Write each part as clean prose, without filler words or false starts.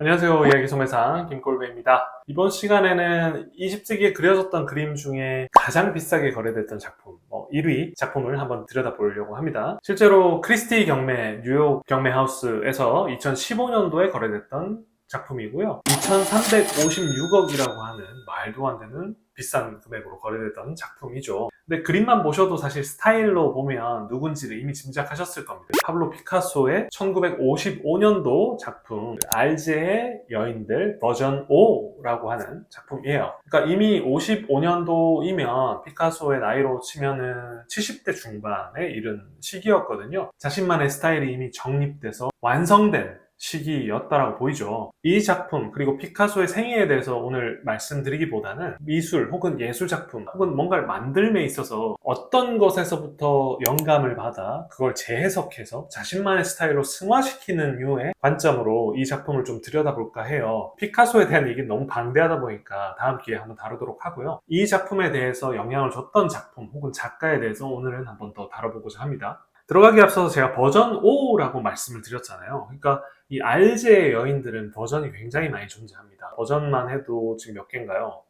안녕하세요. 이야기 소매상 김골배입니다. 이번 시간에는 20세기에 그려졌던 그림 중에 가장 비싸게 거래됐던 작품 1위 작품을 한번 들여다보려고 합니다. 실제로 크리스티 경매 뉴욕 경매 하우스에서 2015년도에 거래됐던 작품이고요. 2356억이라고 하는 말도 안 되는 비싼 금액으로 거래됐던 작품이죠. 근데 그림만 보셔도 사실 스타일로 보면 누군지를 이미 짐작하셨을 겁니다. 파블로 피카소의 1955년도 작품 알제의 여인들 버전 5라고 하는 작품이에요. 그러니까 이미 55년도이면 피카소의 나이로 치면은 70대 중반에 이른 시기였거든요. 자신만의 스타일이 이미 정립돼서 완성된 시기였다라고 보이죠. 이 작품 그리고 피카소의 생애에 대해서 오늘 말씀드리기보다는 미술 혹은 예술 작품 혹은 뭔가를 만들m에 있어서 어떤 것에서부터 영감을 받아 그걸 재해석해서 자신만의 스타일로 승화시키는 류의 관점으로 이 작품을 좀 들여다볼까 해요. 피카소에 대한 얘기는 너무 방대하다 보니까 다음 기회에 한번 다루도록 하고요. 이 작품에 대해서 영향을 줬던 작품 혹은 작가에 대해서 오늘은 한번 더 다뤄보고자 합니다. 들어가기 앞서서 제가 버전 5라고 말씀을 드렸잖아요. 그러니까 이 알제의 여인들은 버전이 굉장히 많이 존재합니다. 버전만 해도 지금 몇 개인가요?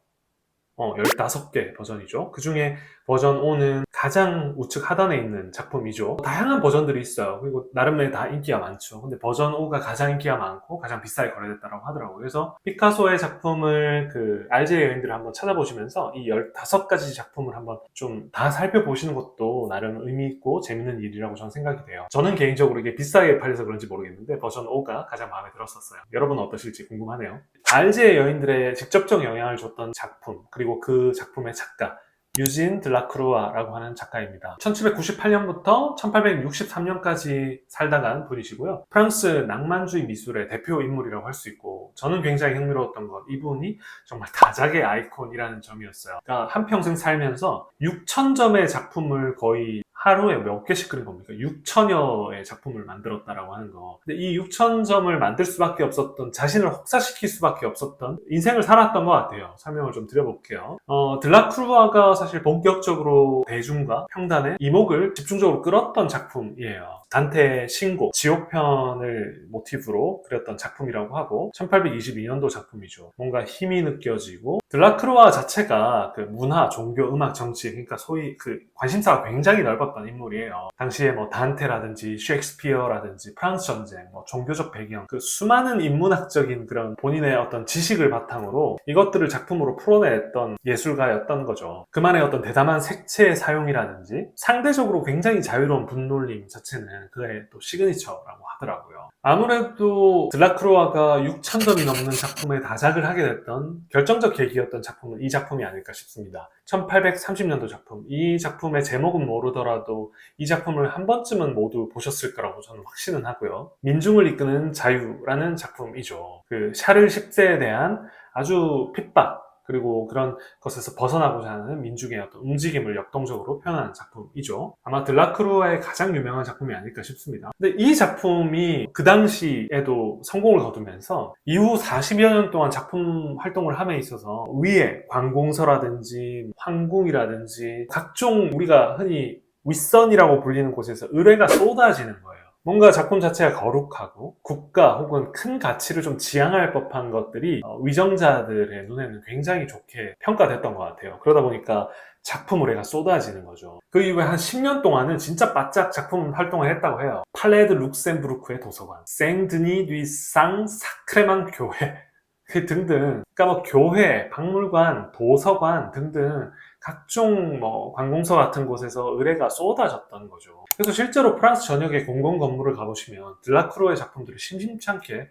15개 버전이죠. 그 중에 버전 5는 가장 우측 하단에 있는 작품이죠. 다양한 버전들이 있어요. 그리고 나름의 다 인기가 많죠. 근데 버전 5가 가장 인기가 많고 가장 비싸게 거래됐다고 하더라고요. 그래서 피카소의 작품을 알제의 여인들을 한번 찾아보시면서 이 15가지 작품을 한번 좀 다 살펴보시는 것도 나름 의미 있고 재밌는 일이라고 저는 생각이 돼요. 저는 개인적으로 이게 비싸게 팔려서 그런지 모르겠는데 버전 5가 가장 마음에 들었었어요. 여러분은 어떠실지 궁금하네요. 알제의 여인들의 직접적 영향을 줬던 작품 그리고 그 작품의 작가 유진 들라크루아라고 하는 작가입니다. 1798년부터 1863년까지 살다 간 분이시고요. 프랑스 낭만주의 미술의 대표 인물이라고 할 수 있고 저는 굉장히 흥미로웠던 건 이분이 정말 다작의 아이콘이라는 점이었어요. 그러니까 한평생 살면서 6,000점의 작품을 거의 하루에 몇 개씩 그린 겁니까? 6천여의 작품을 만들었다라고 하는 거. 근데 이 6,000점을 만들 수밖에 없었던, 자신을 혹사시킬 수밖에 없었던 인생을 살았던 것 같아요. 설명을 좀 드려볼게요. 들라크루아가 사실 본격적으로 대중과 평단의 이목을 집중적으로 끌었던 작품이에요. 단테의 신곡, 지옥편을 모티브로 그렸던 작품이라고 하고 1822년도 작품이죠. 뭔가 힘이 느껴지고 들라크루아 자체가 그 문화, 종교, 음악, 정치 그러니까 소위 그 관심사가 굉장히 넓었던 인물이에요. 당시에 뭐 단테라든지 셰익스피어라든지 프랑스 전쟁, 뭐 종교적 배경, 그 수많은 인문학적인 그런 본인의 어떤 지식을 바탕으로 이것들을 작품으로 풀어냈던 예술가였던 거죠. 그만의 어떤 대담한 색채의 사용이라든지 상대적으로 굉장히 자유로운 분놀림 자체는 그의 또 시그니처라고 하더라고요. 아무래도 들라크루아가 6,000점이 넘는 작품에 다작을 하게 됐던 결정적 계기였던 작품은 이 작품이 아닐까 싶습니다. 1830년도 작품. 이 작품의 제목은 모르더라도 이 작품을 한 번쯤은 모두 보셨을 거라고 저는 확신은 하고요. 민중을 이끄는 자유라는 작품이죠. 그 샤를 10세에 대한 아주 핍박 그리고 그런 것에서 벗어나고자 하는 민중의 어떤 움직임을 역동적으로 표현하는 작품이죠. 아마 들라크루아의 가장 유명한 작품이 아닐까 싶습니다. 근데 이 작품이 그 당시에도 성공을 거두면서 이후 40여 년 동안 작품 활동을 함에 있어서 위에 관공서라든지 황궁이라든지 각종 우리가 흔히 윗선이라고 불리는 곳에서 의뢰가 쏟아지는 거예요. 뭔가 작품 자체가 거룩하고 국가 혹은 큰 가치를 좀 지향할 법한 것들이 위정자들의 눈에는 굉장히 좋게 평가됐던 것 같아요. 그러다 보니까 작품 의뢰가 쏟아지는 거죠. 그 이후에 한 10년 동안은 진짜 바짝 작품 활동을 했다고 해요. 팔레드 룩셈부르크의 도서관, 생드니 뒤상 사크레만 교회 등등, 그러니까 뭐 교회, 박물관, 도서관 등등 각종 뭐 관공서 같은 곳에서 의뢰가 쏟아졌던 거죠. 그래서 실제로 프랑스 전역의 공공 건물을 가보시면 들라크루아의 작품들을 심심치 않게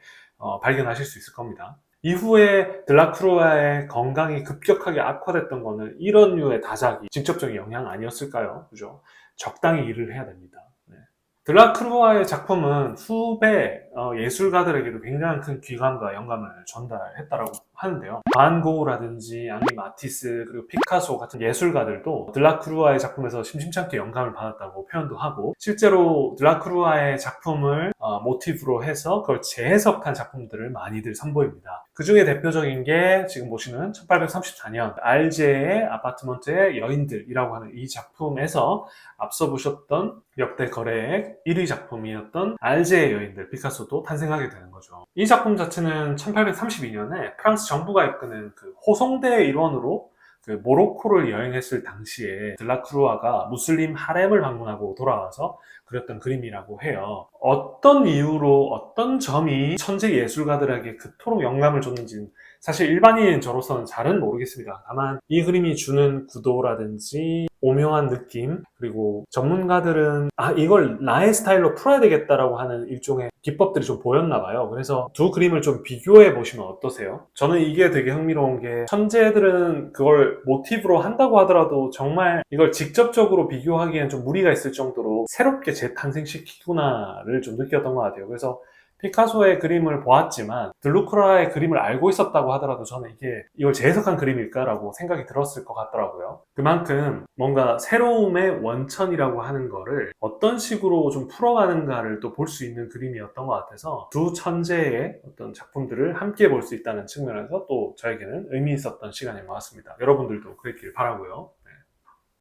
발견하실 수 있을 겁니다. 이후에 들라크루아의 건강이 급격하게 악화됐던 거는 이런 류의 다작이 직접적인 영향 아니었을까요? 그죠? 적당히 일을 해야 됩니다. 네. 들라크루아의 작품은 후배 예술가들에게도 굉장히 큰 귀감과 영감을 전달했다라고 하는데요. 반 고흐라든지 앙리 마티스 그리고 피카소 같은 예술가들도 들라크루아의 작품에서 심심찮게 영감을 받았다고 표현도 하고, 실제로 들라크루아의 작품을 모티브로 해서 그걸 재해석한 작품들을 많이들 선보입니다. 그 중에 대표적인 게 지금 보시는 1834년 알제의 아파트먼트의 여인들이라고 하는 이 작품에서 앞서 보셨던 역대 거래액 1위 작품이었던 알제의 여인들, 피카소도 탄생하게 되는 거죠. 이 작품 자체는 1832년에 프랑스 정부가 이끄는 그 호송대 일원으로 그 모로코를 여행했을 당시에 들라크루아가 무슬림 하렘을 방문하고 돌아와서 그렸던 그림이라고 해요. 어떤 이유로 어떤 점이 천재 예술가들에게 그토록 영감을 줬는지는 사실 일반인 저로서는 잘은 모르겠습니다. 다만 이 그림이 주는 구도라든지 오묘한 느낌, 그리고 전문가들은 이걸 나의 스타일로 풀어야 되겠다라고 하는 일종의 기법들이 좀 보였나 봐요. 그래서 두 그림을 좀 비교해 보시면 어떠세요? 저는 이게 되게 흥미로운 게, 천재들은 그걸 모티브로 한다고 하더라도 정말 이걸 직접적으로 비교하기엔 좀 무리가 있을 정도로 새롭게 재탄생시키구나를 좀 느꼈던 것 같아요. 그래서 피카소의 그림을 보았지만 들루크라의 그림을 알고 있었다고 하더라도 저는 이걸 재해석한 그림일까라고 생각이 들었을 것 같더라고요. 그만큼 뭔가 새로움의 원천이라고 하는 거를 어떤 식으로 좀 풀어가는가를 또 볼 수 있는 그림이었던 것 같아서 두 천재의 어떤 작품들을 함께 볼 수 있다는 측면에서 또 저에게는 의미 있었던 시간인 것 같습니다. 여러분들도 그랬길 바라고요.